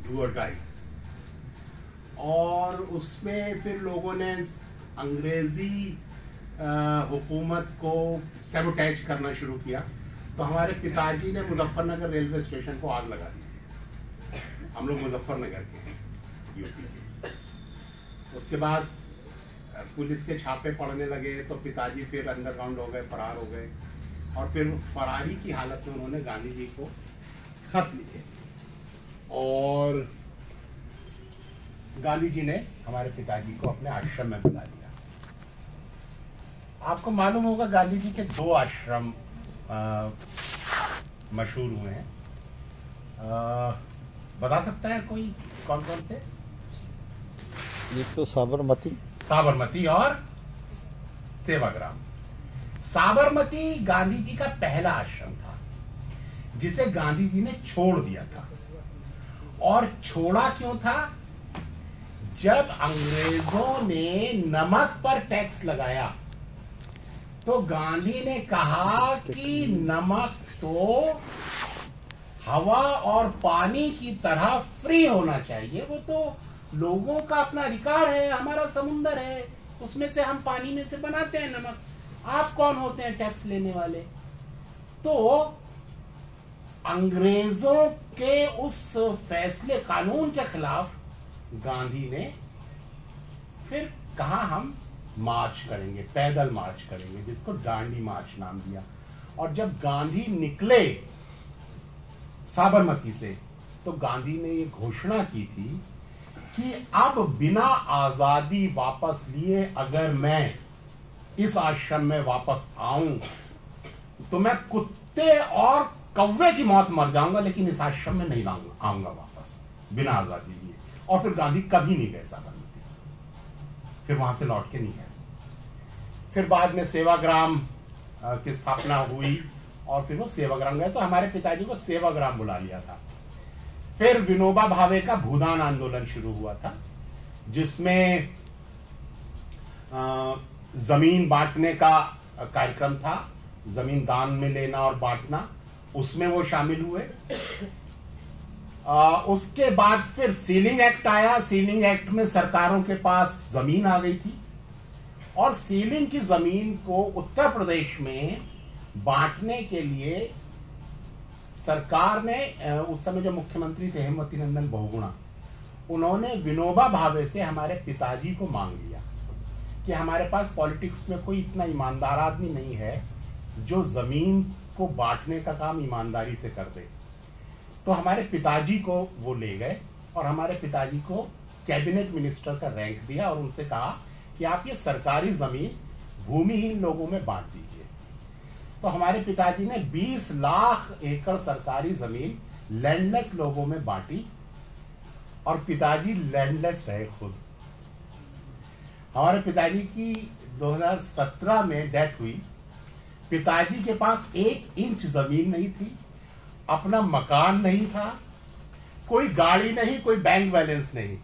Do और die. और उसमें फिर लोगों ने अंग्रेजी हुकूमत को सैबोटेज करना शुरू किया। तो हमारे पिताजी ने मुजफ्फरनगर रेलवे स्टेशन को आग लगा दी थी। हम लोग मुजफ्फरनगर के हैं, यूपी के। उसके बाद पुलिस के छापे पड़ने लगे तो पिताजी फिर अंडरग्राउंड हो गए, फरार हो गए। और फिर फरारी की हालत में उन्होंने गांधी जी को खत लिखे और गांधी जी ने हमारे पिताजी को अपने आश्रम में बुला लिया। आपको मालूम होगा गांधी जी के 2 आश्रम मशहूर हुए हैं। बता सकता है कोई कौन कौन से? एक तो साबरमती और सेवाग्राम। साबरमती गांधी जी का पहला आश्रम था जिसे गांधी जी ने छोड़ दिया था। और छोड़ा क्यों था? जब अंग्रेजों ने नमक पर टैक्स लगाया तो गांधी ने कहा कि नमक तो हवा और पानी की तरह फ्री होना चाहिए। वो तो लोगों का अपना अधिकार है, हमारा समुंदर है, उसमें से हम पानी में से बनाते हैं नमक। आप कौन होते हैं टैक्स लेने वाले? तो अंग्रेजों के उस फैसले, कानून के खिलाफ गांधी ने फिर कहा हम मार्च करेंगे, पैदल मार्च करेंगे, जिसको दांडी मार्च नाम दिया। और जब गांधी निकले साबरमती से तो गांधी ने ये घोषणा की थी कि अब बिना आजादी वापस लिए अगर मैं इस आश्रम में वापस आऊं तो मैं कुत्ते और कौवे की मौत मर जाऊंगा, लेकिन इस आश्रम में नहीं आऊंगा वापस बिना आजादी लिए। और फिर गांधी कभी नहीं गए साबरमती, फिर वहां से लौट के नहीं गए। फिर बाद में सेवाग्राम की स्थापना हुई और फिर वो सेवाग्राम गए, तो हमारे पिताजी को सेवाग्राम बुला लिया था। फिर विनोबा भावे का भूदान आंदोलन शुरू हुआ था, जिसमें जमीन बांटने का कार्यक्रम था, जमीन दान में लेना और बांटना, उसमें वो शामिल हुए। उसके बाद फिर सीलिंग एक्ट आया। सीलिंग एक्ट में सरकारों के पास जमीन आ गई थी और सीलिंग की जमीन को उत्तर प्रदेश में बांटने के लिए सरकार ने, उस समय जो मुख्यमंत्री थे हेमवती नंदन बहुगुणा, उन्होंने विनोबा भावे से हमारे पिताजी को मांग लिया कि हमारे पास पॉलिटिक्स में कोई इतना ईमानदार आदमी नहीं है जो जमीन को बांटने का काम ईमानदारी से कर दे। तो हमारे पिताजी को वो ले गए और हमारे पिताजी को कैबिनेट मिनिस्टर का रैंक दिया और उनसे कहा कि आप ये सरकारी जमीन भूमिहीन लोगों में बांट दीजिए। तो हमारे पिताजी ने 20 लाख एकड़ सरकारी जमीन लैंडलेस लोगों में बांटी और पिताजी लैंडलेस रहे खुद। हमारे पिताजी की 2017 में डेथ हुई। पिताजी के पास 1 इंच जमीन नहीं थी, अपना मकान नहीं था, कोई गाड़ी नहीं, कोई बैंक बैलेंस नहीं।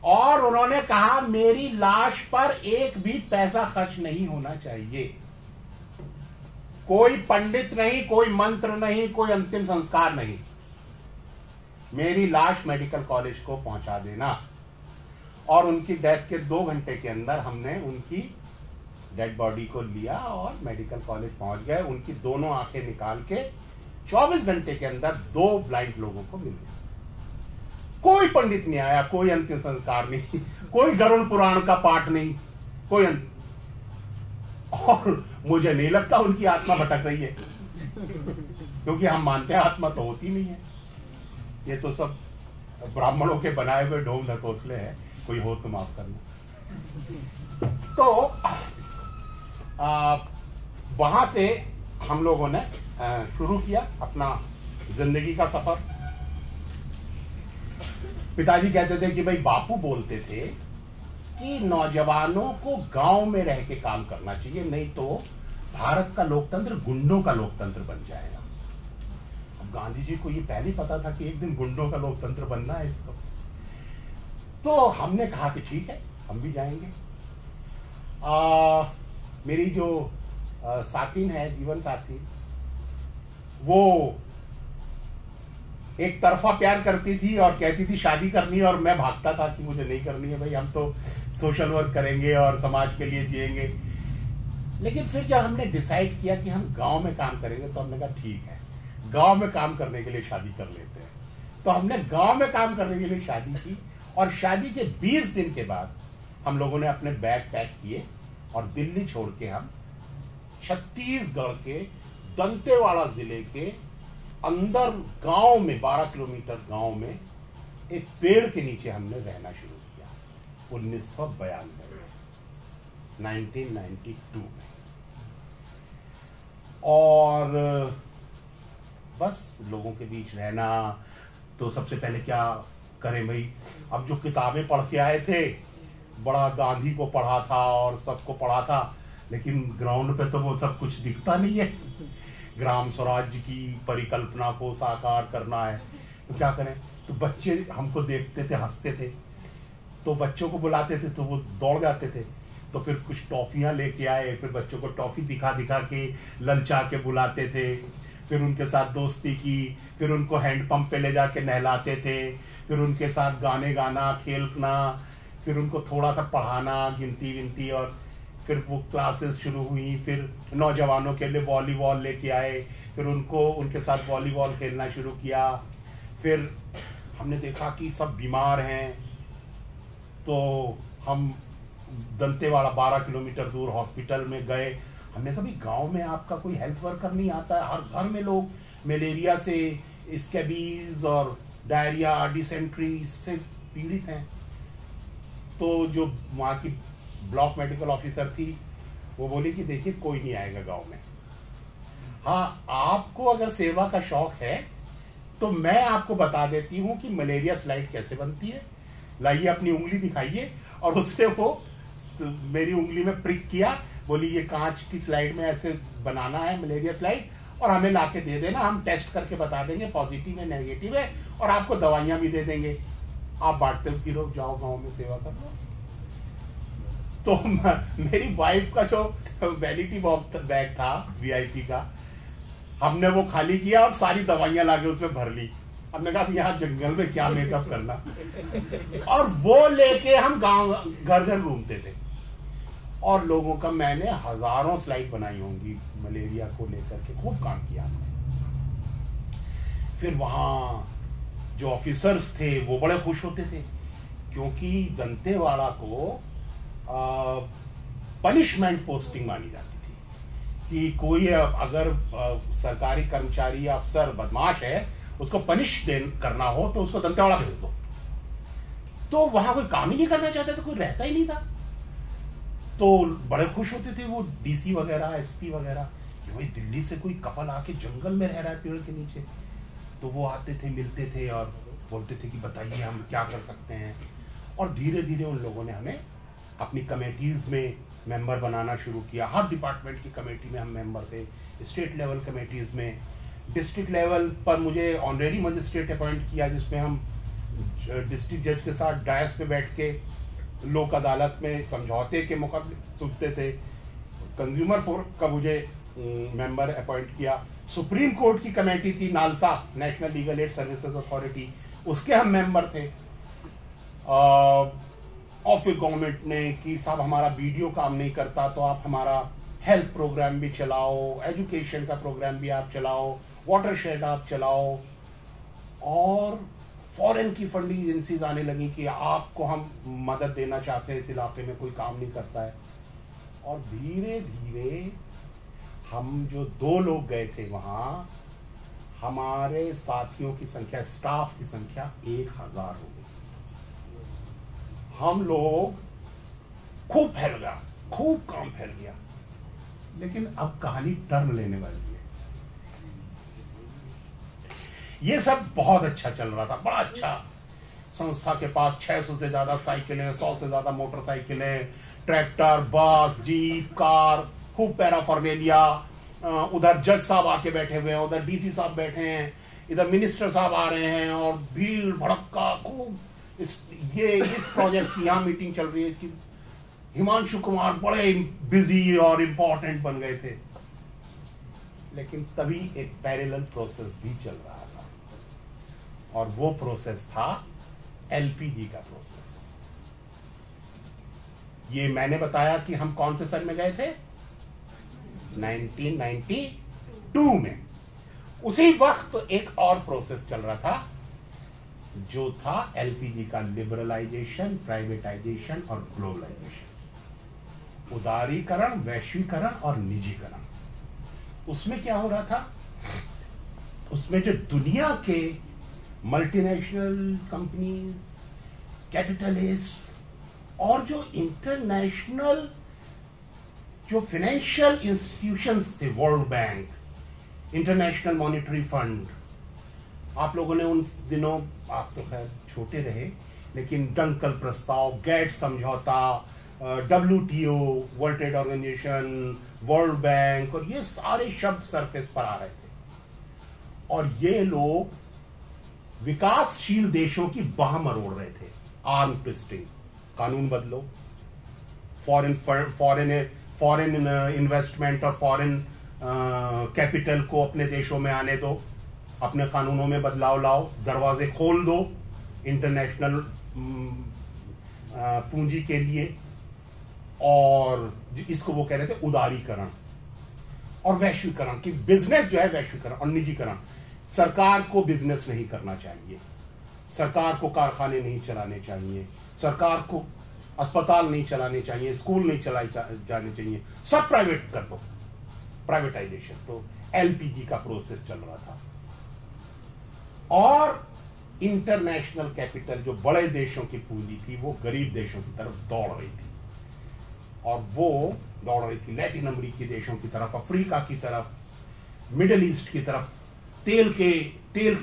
और उन्होंने कहा मेरी लाश पर एक भी पैसा खर्च नहीं होना चाहिए, कोई पंडित नहीं, कोई मंत्र नहीं, कोई अंतिम संस्कार नहीं, मेरी लाश मेडिकल कॉलेज को पहुंचा देना। और उनकी डेथ के 2 घंटे के अंदर हमने उनकी डेड बॉडी को लिया और मेडिकल कॉलेज पहुंच गए। उनकी दोनों आंखें निकाल के 24 घंटे के अंदर 2 ब्लाइंड लोगों को मिल गया। कोई पंडित नहीं आया, कोई अंतिम संस्कार नहीं, कोई गरुड़ पुराण का पाठ नहीं, कोई और मुझे नहीं लगता उनकी आत्मा भटक रही है, क्योंकि हम मानते हैं आत्मा तो होती नहीं है, ये तो सब ब्राह्मणों के बनाए हुए ढोंग ढकोसले हैं। कोई हो तो माफ करना। तो वहां से हम लोगों ने शुरू किया अपना जिंदगी का सफर। पिताजी कहते थे कि भाई, बापू बोलते थे कि नौजवानों को गांव में रह के काम करना चाहिए, नहीं तो भारत का लोकतंत्र गुंडों का लोकतंत्र बन जाएगा। अब गांधी जी को ये पहले पता था कि एक दिन गुंडों का लोकतंत्र बनना है इसको। तो हमने कहा कि ठीक है, हम भी जाएंगे। मेरी जो साथी है, जीवन साथी, वो एक तरफा प्यार करती थी और कहती थी शादी करनी है, और मैं भागता था कि मुझे नहीं करनी है भाई, हम तो सोशल वर्क करेंगे और समाज के लिए जिएंगे। लेकिन फिर जब हमने डिसाइड किया कि हम गांव में काम करेंगे तो हमने कहा ठीक है, गांव में काम करने के लिए शादी कर लेते हैं। तो हमने गांव में काम करने के लिए शादी की, और शादी के 20 दिन के बाद हम लोगों ने अपने बैग पैक किए और दिल्ली छोड़ के हम छत्तीसगढ़ के दंतेवाड़ा जिले के अंदर गांव में 12 किलोमीटर गांव में एक पेड़ के नीचे हमने रहना शुरू किया 1992 1992 में। और बस लोगों के बीच रहना, तो सबसे पहले क्या करें भाई, अब जो किताबें पढ़ के आए थे, बड़ा गांधी को पढ़ा था और सबको पढ़ा था, लेकिन ग्राउंड पे तो वो सब कुछ दिखता नहीं है। ग्राम स्वराज्य की परिकल्पना को साकार करना है तो क्या करें, तो बच्चे हमको देखते थे, हंसते थे, तो बच्चों को बुलाते थे तो वो दौड़ जाते थे। तो फिर कुछ टॉफियां लेके आए, फिर बच्चों को टॉफी दिखा दिखा के ललचा के बुलाते थे, फिर उनके साथ दोस्ती की, फिर उनको हैंडपंप पे ले जाके नहलाते थे, फिर उनके साथ गाने गाना, खेलना, फिर उनको थोड़ा सा पढ़ाना, गिनती विनती, और फिर वो क्लासेस शुरू हुई। फिर नौजवानों के लिए वॉलीबॉल लेके आए, फिर उनको उनके साथ वॉलीबॉल खेलना शुरू किया। फिर हमने देखा कि सब बीमार हैं, तो हम दंतेवाड़ा 12 किलोमीटर दूर हॉस्पिटल में गए। हमने कहा भाई गाँव में आपका कोई हेल्थ वर्कर नहीं आता है, हर घर में लोग मलेरिया से, स्कैबीज और डायरिया, डिसेंट्री से पीड़ित हैं। तो जो वहाँ की ब्लॉक मेडिकल ऑफिसर थी वो बोली कि देखिए कोई नहीं आएगा गांव में, हाँ आपको अगर सेवा का शौक है तो मैं आपको बता देती हूँ कि मलेरिया स्लाइड कैसे बनती है, लाइए अपनी उंगली दिखाइए। और उसने वो मेरी उंगली में प्रिक किया, बोली ये कांच की स्लाइड में ऐसे बनाना है मलेरिया स्लाइड, और हमें लाके दे देना, हम टेस्ट करके बता देंगे पॉजिटिव है नेगेटिव है, और आपको दवाइयां भी दे देंगे, आप बांटते फिरो, जाओ गांव में सेवा कर लो। तो मेरी वाइफ का जो वैनिटी बैग था वीआईपी का, हमने वो खाली किया और सारी दवाइयां लाके उसमें भर ली। हमने कहा यहाँ जंगल में क्या मेकअप करना, और वो लेके हम गांव घर घर घूमते थे, और लोगों का मैंने हजारों स्लाइड बनाई होंगी मलेरिया को लेकर के, खूब काम किया हमने। फिर वहां जो ऑफिसर्स थे वो बड़े खुश होते थे, क्योंकि दंतेवाड़ा को पनिशमेंट पोस्टिंग मानी जाती थी कि कोई अगर सरकारी कर्मचारी या अफसर बदमाश है, उसको पनिश करना हो तो उसको दंतेवाड़ा भेज दो। तो वहां कोई काम ही नहीं करना चाहता था, कोई रहता ही नहीं था। तो बड़े खुश होते थे वो डीसी वगैरह, एसपी वगैरह, कि भाई दिल्ली से कोई कपल आके जंगल में रह रहा है पेड़ के नीचे। तो वो आते थे, मिलते थे और बोलते थे कि बताइए हम क्या कर सकते हैं। और धीरे धीरे उन लोगों ने हमें अपनी कमेटीज में मेंबर बनाना शुरू किया। हर डिपार्टमेंट की कमेटी में हम मेंबर थे, स्टेट लेवल कमेटीज में। डिस्ट्रिक्ट लेवल पर मुझे ऑनरेरी मजिस्ट्रेट अपॉइंट किया, जिसमें हम डिस्ट्रिक्ट जज के साथ डायस पे बैठ के लोक अदालत में समझौते के मुकदमे सुनते थे। कंज्यूमर फोरम का मुझे मेंबर अपॉइंट किया। सुप्रीम कोर्ट की कमेटी थी NALSA, national legal aid services authority, उसके हम मेंबर थे। और फिर गवर्नमेंट ने कि साहब हमारा वीडियो काम नहीं करता तो आप हमारा हेल्थ प्रोग्राम भी चलाओ, एजुकेशन का प्रोग्राम भी आप चलाओ, वाटरशेड आप चलाओ। और फॉरेन की फंडिंग एजेंसीज आने लगी कि आपको हम मदद देना चाहते हैं, इस इलाके में कोई काम नहीं करता है। और धीरे धीरे हम जो 2 लोग गए थे वहाँ, हमारे साथियों की संख्या, स्टाफ की संख्या 1000 हो गई। हम लोग खूब फैल गया, खूब काम फैल गया। लेकिन अब कहानी टर्न लेने वाली है। ये सब बहुत अच्छा चल रहा था, बड़ा अच्छा। संस्था के पास 600 से ज्यादा साइकिलें, 100 से ज्यादा मोटरसाइकिलें, ट्रैक्टर, बस, जीप, कार, खूब पैराफॉर्मेलिया। उधर जज साहब आके बैठे हुए हैं, उधर डीसी साहब बैठे हैं, इधर मिनिस्टर साहब आ रहे हैं, और भीड़ भड़क्का खूब। इस प्रोजेक्ट की यहाँ मीटिंग चल रही है, इसकी हिमांशु कुमार बड़े बिजी और इम्पोर्टेंट बन गए थे। लेकिन तभी एक पैरेलल प्रोसेस भी चल रहा था। और वो प्रोसेस था एलपीजी का प्रोसेस। ये मैंने बताया कि हम कौन से सन में गए थे, 1992 में। उसी वक्त एक और प्रोसेस चल रहा था जो था एलपीजी का लिबरलाइजेशन, प्राइवेटाइजेशन और ग्लोबलाइजेशन, उदारीकरण, वैश्वीकरण और निजीकरण। उसमें क्या हो रहा था, उसमें जो दुनिया के मल्टीनेशनल कंपनीज, कैपिटलिस्ट्स और जो इंटरनेशनल जो फाइनेंशियल इंस्टीट्यूशंस थे, world bank, international monetary fund, आप लोगों ने उन दिनों, आप तो खैर छोटे रहे, लेकिन डंकल प्रस्ताव, गेट समझौता, WTO, world trade organisation, world bank, और ये सारे शब्द सरफेस पर आ रहे थे। और ये लोग विकासशील देशों की बाह मरोड़ रहे थे, आर्म ट्विस्टिंग, कानून बदलो, फॉरेन इन्वेस्टमेंट और फॉरेन कैपिटल को अपने देशों में आने दो, अपने कानूनों में बदलाव लाओ, दरवाजे खोल दो इंटरनेशनल पूंजी के लिए। और इसको वो कह रहे थे उदारीकरण और वैश्वीकरण, कि बिजनेस जो है वैश्वीकरण और निजीकरण। सरकार को बिजनेस नहीं करना चाहिए, सरकार को कारखाने नहीं चलाने चाहिए, सरकार को अस्पताल नहीं चलाने चाहिए, स्कूल नहीं चलाए जाने चाहिए, सब प्राइवेट कर दो, प्राइवेटाइजेशन। तो एलपीजी का प्रोसेस चल रहा था और इंटरनेशनल कैपिटल जो बड़े देशों की पूंजी थी वो गरीब देशों की तरफ दौड़ रही थी, और वो दौड़ रही थी लैटिन अमेरिकी देशों की तरफ, अफ्रीका की तरफ, मिडिल ईस्ट की तरफ, तेल के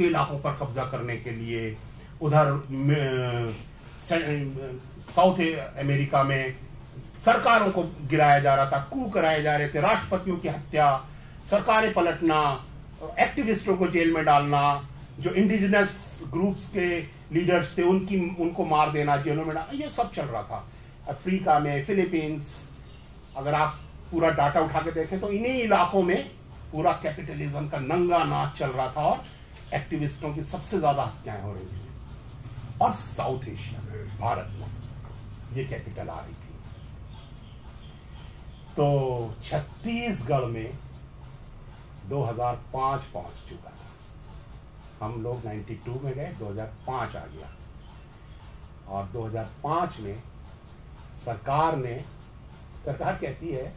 इलाकों पर कब्जा करने के लिए। उधर साउथ अमेरिका में सरकारों को गिराया जा रहा था, कू कराए जा रहे थे, राष्ट्रपतियों की हत्या, सरकारें पलटना, एक्टिविस्टों को जेल में डालना, जो इंडिजिनस ग्रुप्स के लीडर्स थे उनको मार देना, जेलों में डालना, ये सब चल रहा था। अफ्रीका में, फिलीपींस, अगर आप पूरा डाटा उठा के देखें तो इन्हीं इलाकों में पूरा कैपिटलिज्म का नंगा नाच चल रहा था और एक्टिविस्टों की सबसे ज्यादा हत्याएं हो रही थी। और साउथ एशिया में, भारत में ये कैपिटल आ रही थी। तो छत्तीसगढ़ में 2005 पहुंच चुका था। हम लोग 92 में गए, 2005 आ गया, और 2005 में सरकार कहती है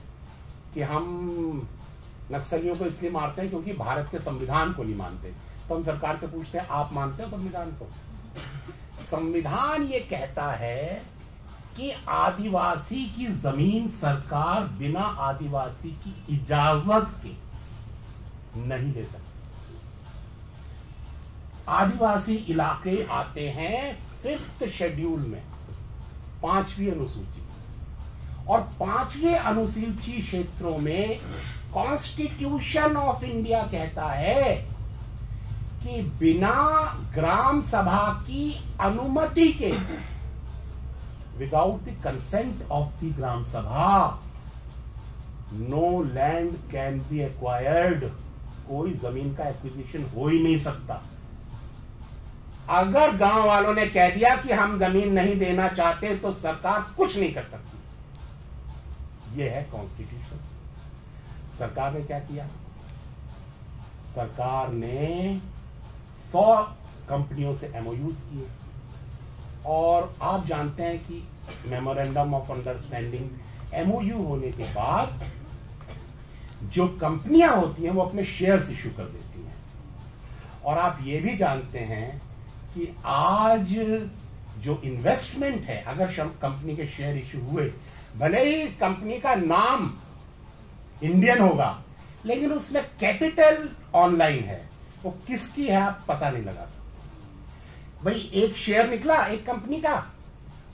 कि हम नक्सलियों को इसलिए मारते हैं क्योंकि भारत के संविधान को नहीं मानते। तो हम सरकार से पूछते हैं, आप मानते हैं संविधान को? संविधान ये कहता है कि आदिवासी की जमीन सरकार बिना आदिवासी की इजाजत के नहीं ले सकती। आदिवासी इलाके आते हैं 5th शेड्यूल में, 5वीं अनुसूची, और 5वें अनुसूची क्षेत्रों में कॉन्स्टिट्यूशन ऑफ इंडिया कहता है कि बिना ग्राम सभा की अनुमति के, without the consent of the gram sabha, no land can be acquired, कोई जमीन का एक्विजिशन हो ही नहीं सकता। अगर गांव वालों ने कह दिया कि हम जमीन नहीं देना चाहते तो सरकार कुछ नहीं कर सकती। यह है कॉन्स्टिट्यूशन। सरकार ने क्या किया? सरकार ने 100 कंपनियों से MOUs किए, और आप जानते हैं कि मेमोरेंडम ऑफ अंडरस्टैंडिंग, MOU होने के बाद जो कंपनियां होती हैं वो अपने शेयर्स इश्यू कर देती हैं। और आप ये भी जानते हैं कि आज जो इन्वेस्टमेंट है, अगर कंपनी के शेयर इश्यू हुए, भले ही कंपनी का नाम इंडियन होगा, लेकिन उसमें कैपिटल ऑनलाइन है, वो किसकी है आप पता नहीं लगा सकते। भाई एक शेयर निकला एक कंपनी का,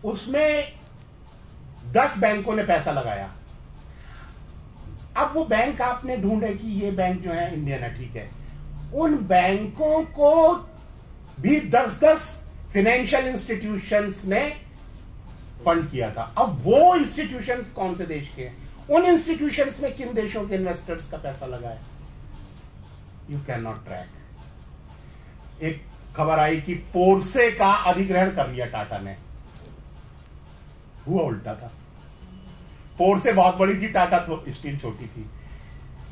उसमें 10 बैंकों ने पैसा लगाया। अब वो बैंक आपने ढूंढे कि ये बैंक जो है इंडियन है, ठीक है, उन बैंकों को भी 10-10 फाइनेंशियल इंस्टीट्यूशंस ने फंड किया था। अब वो इंस्टीट्यूशंस कौन से देश के हैं, उन इंस्टीट्यूशंस में किन देशों के इन्वेस्टर्स का पैसा लगा है, यू कैन नॉट ट्रैक। एक खबर आई कि पोर्से का अधिग्रहण कर लिया टाटा ने। हुआ उल्टा था। पोर्से बहुत बड़ी थी, टाटा स्टील छोटी थी।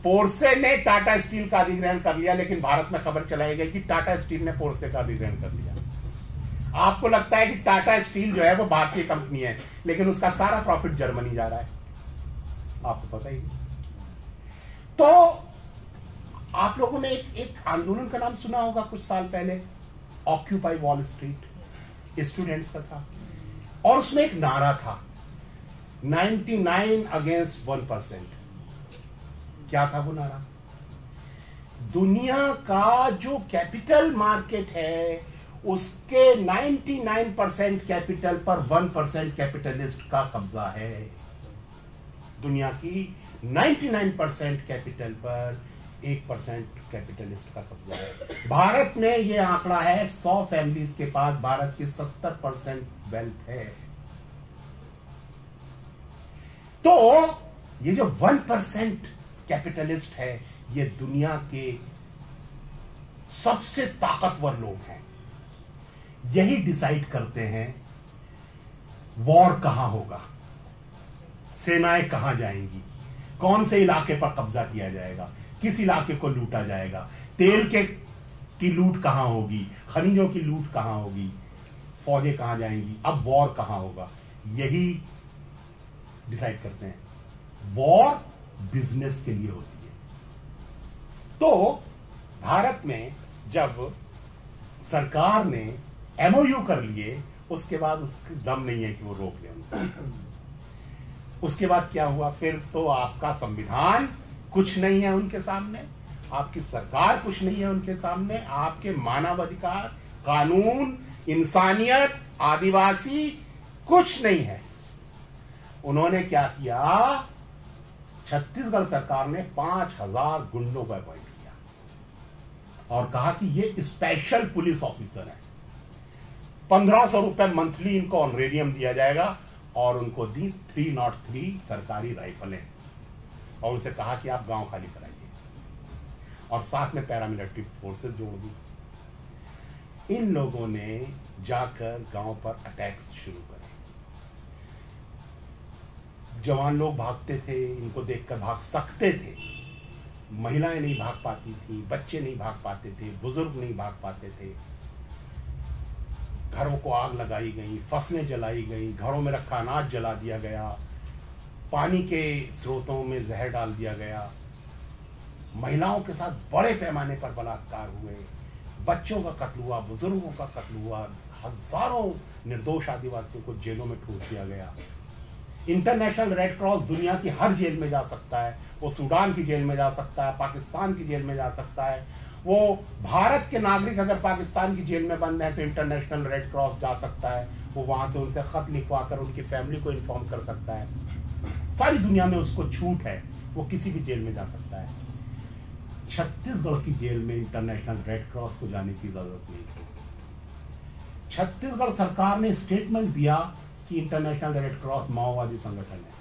पोर्से ने टाटा स्टील का अधिग्रहण कर लिया, लेकिन भारत में खबर चलाई गई कि टाटा स्टील ने पोर्से का अधिग्रहण कर लिया। आपको लगता है कि टाटा स्टील जो है वो भारतीय कंपनी है, लेकिन उसका सारा प्रॉफिट जर्मनी जा रहा है, आपको पता ही। तो आप लोगों ने एक आंदोलन का नाम सुना होगा कुछ साल पहले, ऑक्यूपाई वॉल स्ट्रीट, स्टूडेंट्स का था, और उसमें एक नारा था 99 अगेंस्ट 1%। क्या था वो नारा? दुनिया का जो कैपिटल मार्केट है उसके 99% कैपिटल पर 1% कैपिटलिस्ट का कब्जा है। दुनिया की 99% कैपिटल पर 1% कैपिटलिस्ट का कब्जा है। भारत में ये आंकड़ा है 100 फैमिलीज के पास भारत की 70% वेल्थ है। तो ये जो 1% कैपिटलिस्ट है, ये दुनिया के सबसे ताकतवर लोग हैं। यही डिसाइड करते हैं वॉर कहां होगा, सेनाएं कहां जाएंगी, कौन से इलाके पर कब्जा किया जाएगा, किस इलाके को लूटा जाएगा, तेल की लूट कहां होगी, खनिजों की लूट कहां होगी, फौजें कहां जाएंगी, अब वॉर कहां होगा, यही डिसाइड करते हैं। वॉर बिजनेस के लिए होती है। तो भारत में जब सरकार ने एमओयू कर लिए, उसके बाद उसकी दम नहीं है कि वो रोक ले उनको। उसके बाद क्या हुआ? फिर तो आपका संविधान कुछ नहीं है उनके सामने, आपकी सरकार कुछ नहीं है उनके सामने, आपके मानवाधिकार, कानून, इंसानियत, आदिवासी कुछ नहीं है। उन्होंने क्या किया? छत्तीसगढ़ सरकार ने 5000 गुंडों को अपॉइंट किया और कहा कि ये स्पेशल पुलिस ऑफिसर है। 1500 रुपए मंथली इनको ऑनरेरियम दिया जाएगा और उनको दी 303 सरकारी राइफलें और उनसे कहा कि आप गांव खाली कराइए और साथ में पैरामिलिट्री फोर्सेस जोड़ दी। इन लोगों ने जाकर गांव पर अटैक्स शुरू करे। जवान लोग भागते थे, इनको देखकर भाग सकते थे, महिलाएं नहीं भाग पाती थी, बच्चे नहीं भाग पाते थे, बुजुर्ग नहीं भाग पाते थे। घरों को आग लगाई गई, फसलें जलाई गई, घरों में रखा अनाज जला दिया गया, पानी के स्रोतों में जहर डाल दिया गया, महिलाओं के साथ बड़े पैमाने पर बलात्कार हुए, बच्चों का कत्ल हुआ, बुजुर्गों का कत्ल हुआ, हजारों निर्दोष आदिवासियों को जेलों में ठूस दिया गया। इंटरनेशनल रेड क्रॉस दुनिया की हर जेल में जा सकता है, वो सूडान की जेल में जा सकता है, पाकिस्तान की जेल में जा सकता है। वो भारत के नागरिक अगर पाकिस्तान की जेल में बंद हैं तो इंटरनेशनल रेड क्रॉस जा सकता है, वो वहां से उनसे खत लिखवा कर उनकी फैमिली को इन्फॉर्म कर सकता है। सारी दुनिया में उसको छूट है, वो किसी भी जेल में जा सकता है। छत्तीसगढ़ की जेल में इंटरनेशनल रेड क्रॉस को जाने की जरूरत नहीं थी। छत्तीसगढ़ सरकार ने स्टेटमेंट दिया कि इंटरनेशनल रेड क्रॉस माओवादी संगठन है।